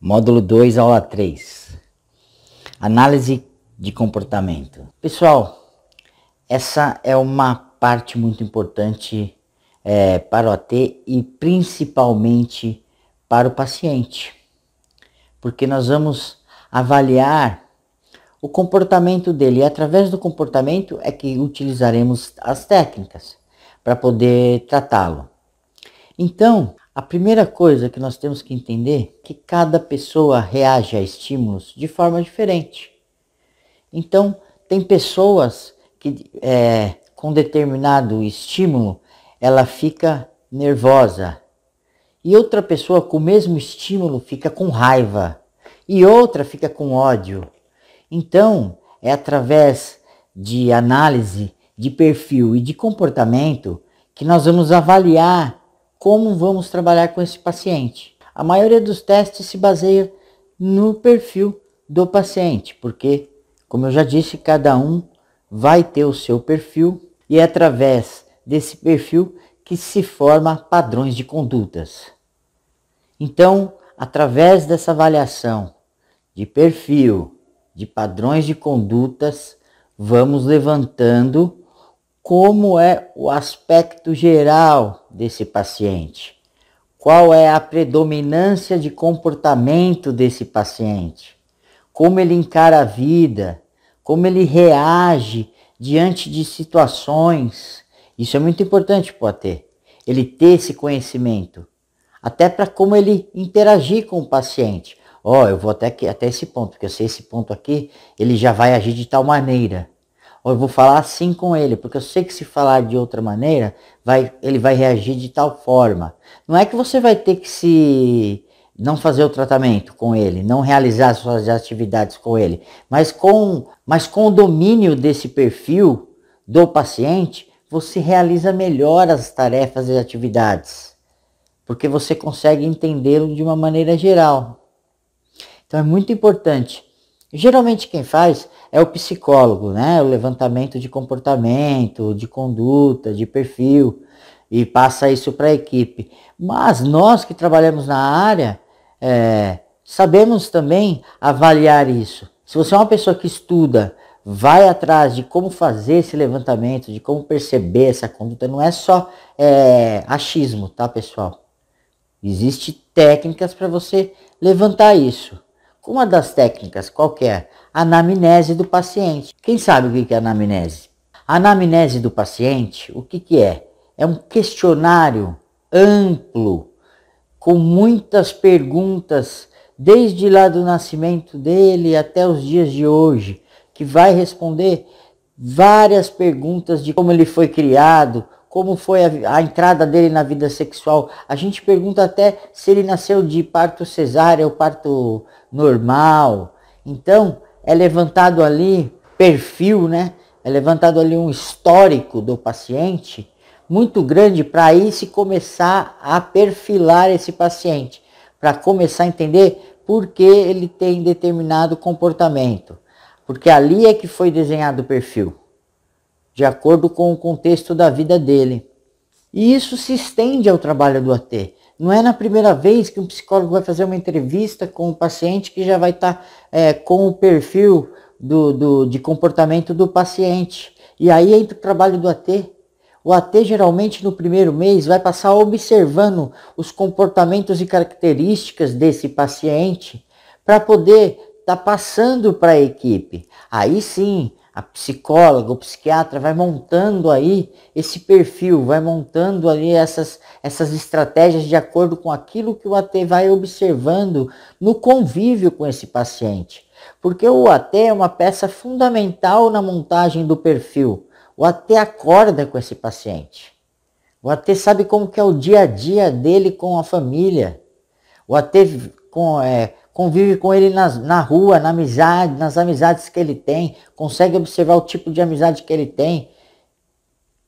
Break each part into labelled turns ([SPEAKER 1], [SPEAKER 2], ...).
[SPEAKER 1] Módulo 2, aula 3. Análise de comportamento. Pessoal, essa é uma parte muito importante para o AT e principalmente para o paciente, porque nós vamos avaliar o comportamento dele e através do comportamento é que utilizaremos as técnicas para poder tratá-lo. Então, a primeira coisa que nós temos que entender é que cada pessoa reage a estímulos de forma diferente. Então, tem pessoas que com determinado estímulo, ela fica nervosa. E outra pessoa com o mesmo estímulo fica com raiva. E outra fica com ódio. Então, é através de análise de perfil e de comportamento que nós vamos avaliar como vamos trabalhar com esse paciente. A maioria dos testes se baseia no perfil do paciente, porque, como eu já disse, cada um vai ter o seu perfil e é através desse perfil que se forma padrões de condutas. Então, através dessa avaliação de perfil, de padrões de condutas, vamos levantando como é o aspecto geral desse paciente, qual é a predominância de comportamento desse paciente, como ele encara a vida, como ele reage diante de situações. Isso é muito importante para o AT, ele ter esse conhecimento, até para como ele interagir com o paciente. Eu vou até esse ponto, porque eu sei esse ponto aqui, ele já vai agir de tal maneira. Eu vou falar assim com ele, porque eu sei que se falar de outra maneira, ele vai reagir de tal forma. Não é que você vai ter que não fazer o tratamento com ele, não realizar suas atividades com ele, mas com o domínio desse perfil do paciente, você realiza melhor as tarefas e atividades, porque você consegue entendê-lo de uma maneira geral. Então é muito importante. Geralmente quem faz é o psicólogo, né? O levantamento de comportamento, de conduta, de perfil e passa isso para a equipe. Mas nós que trabalhamos na área, sabemos também avaliar isso. Se você é uma pessoa que estuda, vai atrás de como fazer esse levantamento, de como perceber essa conduta, não é só achismo, tá, pessoal? Existem técnicas para você levantar isso. Uma das técnicas, qual que é? A anamnese do paciente. Quem sabe o que é a anamnese? A anamnese do paciente, o que é? É um questionário amplo, com muitas perguntas, desde lá do nascimento dele até os dias de hoje, que vai responder várias perguntas de como ele foi criado, como foi a entrada dele na vida sexual. A gente pergunta até se ele nasceu de parto cesárea ou parto normal. Então, é levantado ali perfil, né? É levantado ali um histórico do paciente muito grande para aí se começar a perfilar esse paciente, para começar a entender por que ele tem determinado comportamento. Porque ali é que foi desenhado o perfil, de acordo com o contexto da vida dele. E isso se estende ao trabalho do AT. Não é na primeira vez que um psicólogo vai fazer uma entrevista com o paciente que já vai estar com o perfil de comportamento do paciente. E aí entra o trabalho do AT. O AT geralmente no primeiro mês vai passar observando os comportamentos e características desse paciente para poder estar passando para a equipe. Aí sim, a psicóloga, o psiquiatra vai montando aí esse perfil, vai montando ali essas estratégias de acordo com aquilo que o AT vai observando no convívio com esse paciente. Porque o AT é uma peça fundamental na montagem do perfil. O AT acorda com esse paciente. O AT sabe como que é o dia a dia dele com a família. O AT convive com ele na rua, nas amizades que ele tem, consegue observar o tipo de amizade que ele tem,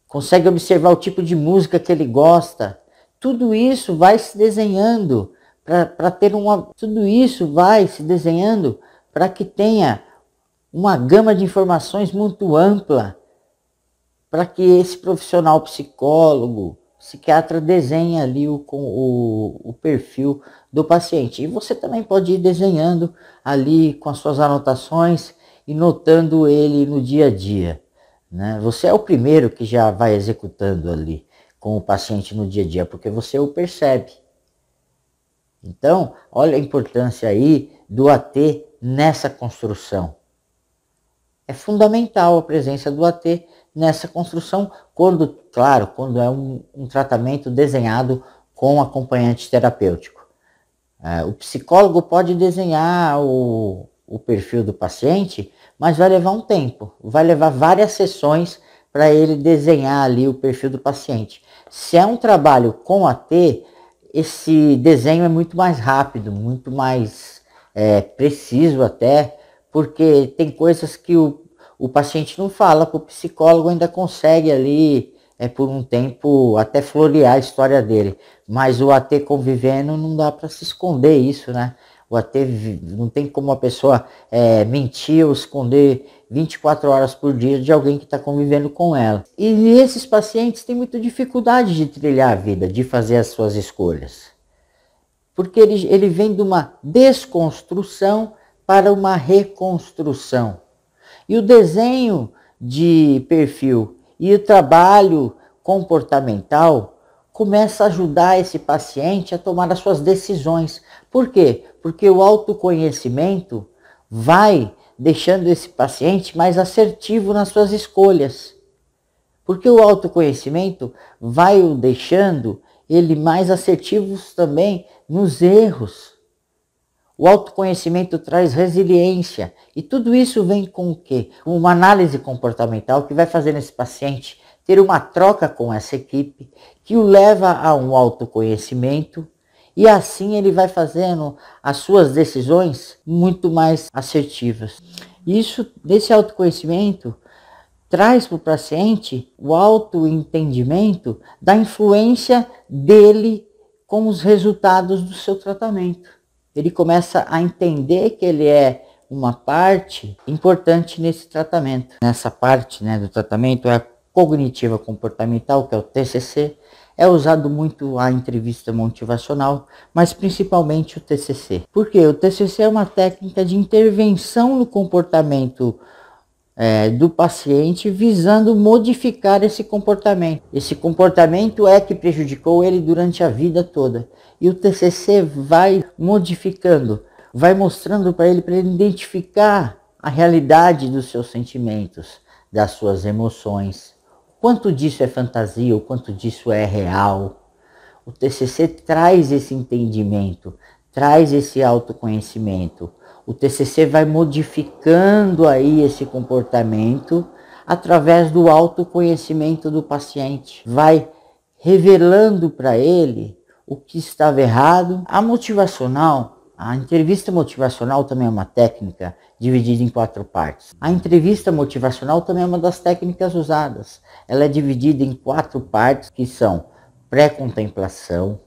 [SPEAKER 1] consegue observar o tipo de música que ele gosta. Tudo isso vai se desenhando para que tenha uma gama de informações muito ampla, para que esse profissional psicólogo, psiquiatra desenhe ali o perfil do paciente. E você também pode ir desenhando ali com as suas anotações e notando ele no dia a dia, né? Você é o primeiro que já vai executando ali com o paciente no dia a dia, porque você o percebe. Então, olha a importância aí do AT nessa construção. É fundamental a presença do AT nessa construção, quando, claro, quando é um tratamento desenhado com acompanhante terapêutico. O psicólogo pode desenhar o perfil do paciente, mas vai levar um tempo, vai levar várias sessões para ele desenhar ali o perfil do paciente. Se é um trabalho com AT, esse desenho é muito mais rápido, muito mais preciso até, porque tem coisas que o paciente não fala para o psicólogo, ainda consegue ali por um tempo até florear a história dele, mas o AT convivendo não dá para se esconder isso, né? O AT não tem como a pessoa mentir ou esconder 24 horas por dia de alguém que está convivendo com ela. E esses pacientes têm muita dificuldade de trilhar a vida, de fazer as suas escolhas. Porque ele vem de uma desconstrução para uma reconstrução. E o desenho de perfil e o trabalho comportamental começa a ajudar esse paciente a tomar as suas decisões. Por quê? Porque o autoconhecimento vai deixando esse paciente mais assertivo nas suas escolhas. Porque o autoconhecimento vai o deixando ele mais assertivo também nos erros. O autoconhecimento traz resiliência e tudo isso vem com o quê? Uma análise comportamental que vai fazer esse paciente ter uma troca com essa equipe que o leva a um autoconhecimento e assim ele vai fazendo as suas decisões muito mais assertivas. Isso, desse autoconhecimento, traz para o paciente o autoentendimento da influência dele com os resultados do seu tratamento. Ele começa a entender que ele é uma parte importante nesse tratamento. Nessa parte, né, do tratamento é a cognitiva comportamental, que é o TCC. É usado muito a entrevista motivacional, mas principalmente o TCC. Por quê? O TCC é uma técnica de intervenção no comportamento do paciente, visando modificar esse comportamento. Esse comportamento é que prejudicou ele durante a vida toda. E o TCC vai modificando, vai mostrando para ele identificar a realidade dos seus sentimentos, das suas emoções. O quanto disso é fantasia, o quanto disso é real. O TCC traz esse entendimento, traz esse autoconhecimento. O TCC vai modificando aí esse comportamento através do autoconhecimento do paciente. Vai revelando para ele o que estava errado. A motivacional, a entrevista motivacional também é uma técnica dividida em 4 partes. A entrevista motivacional também é uma das técnicas usadas. Ela é dividida em 4 partes que são pré-contemplação,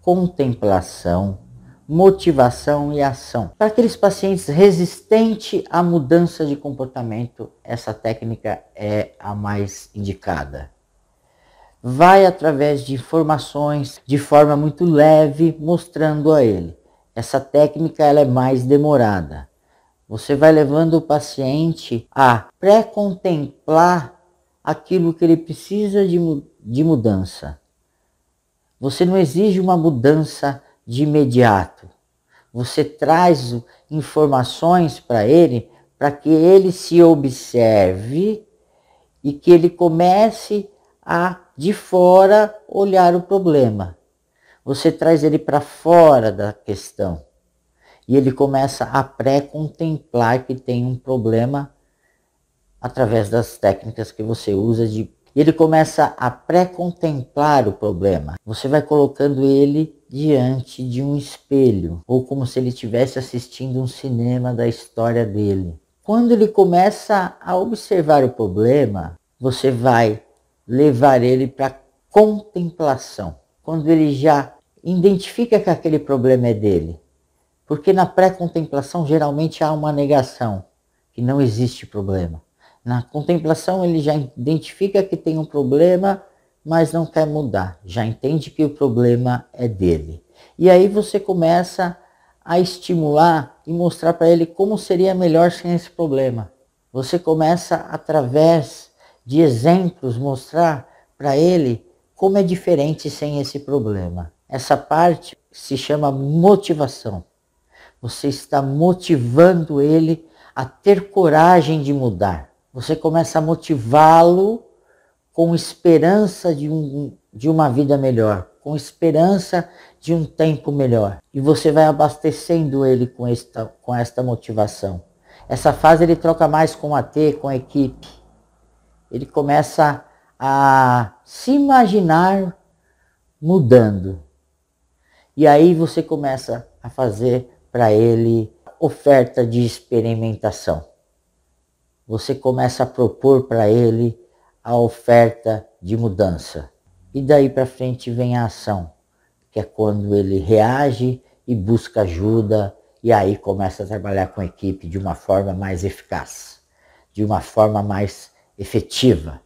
[SPEAKER 1] contemplação, motivação e ação. Para aqueles pacientes resistentes à mudança de comportamento, essa técnica é a mais indicada. Vai através de informações de forma muito leve, mostrando a ele. Essa técnica ela é mais demorada. Você vai levando o paciente a pré-contemplar aquilo que ele precisa de mudança. Você não exige uma mudança de imediato. Você traz informações para ele, para que ele se observe e que ele comece a, de fora, olhar o problema. Você traz ele para fora da questão e ele começa a pré-contemplar que tem um problema através das técnicas que você usa ele começa a pré-contemplar o problema. Você vai colocando ele diante de um espelho, ou como se ele estivesse assistindo um cinema da história dele. Quando ele começa a observar o problema, você vai levar ele para contemplação. Quando ele já identifica que aquele problema é dele. Porque na pré-contemplação geralmente há uma negação, que não existe problema. Na contemplação ele já identifica que tem um problema, mas não quer mudar. Já entende que o problema é dele. E aí você começa a estimular e mostrar para ele como seria melhor sem esse problema. Você começa, através de exemplos, mostrar para ele como é diferente sem esse problema. Essa parte se chama motivação. Você está motivando ele a ter coragem de mudar. Você começa a motivá-lo com esperança de uma vida melhor, com esperança de um tempo melhor. E você vai abastecendo ele com esta motivação. Essa fase ele troca mais com a T, com a equipe. Ele começa a se imaginar mudando. E aí você começa a fazer para ele oferta de experimentação. Você começa a propor para ele a oferta de mudança. E daí para frente vem a ação, que é quando ele reage e busca ajuda, e aí começa a trabalhar com a equipe de uma forma mais eficaz, de uma forma mais efetiva.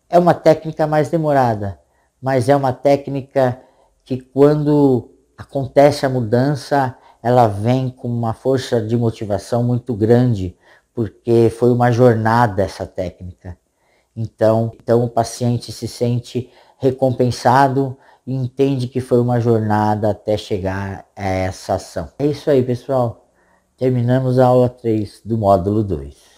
[SPEAKER 1] É uma técnica mais demorada, mas é uma técnica que quando acontece a mudança, ela vem com uma força de motivação muito grande, porque foi uma jornada essa técnica. Então o paciente se sente recompensado e entende que foi uma jornada até chegar a essa ação. É isso aí, pessoal. Terminamos a aula 3 do módulo 2.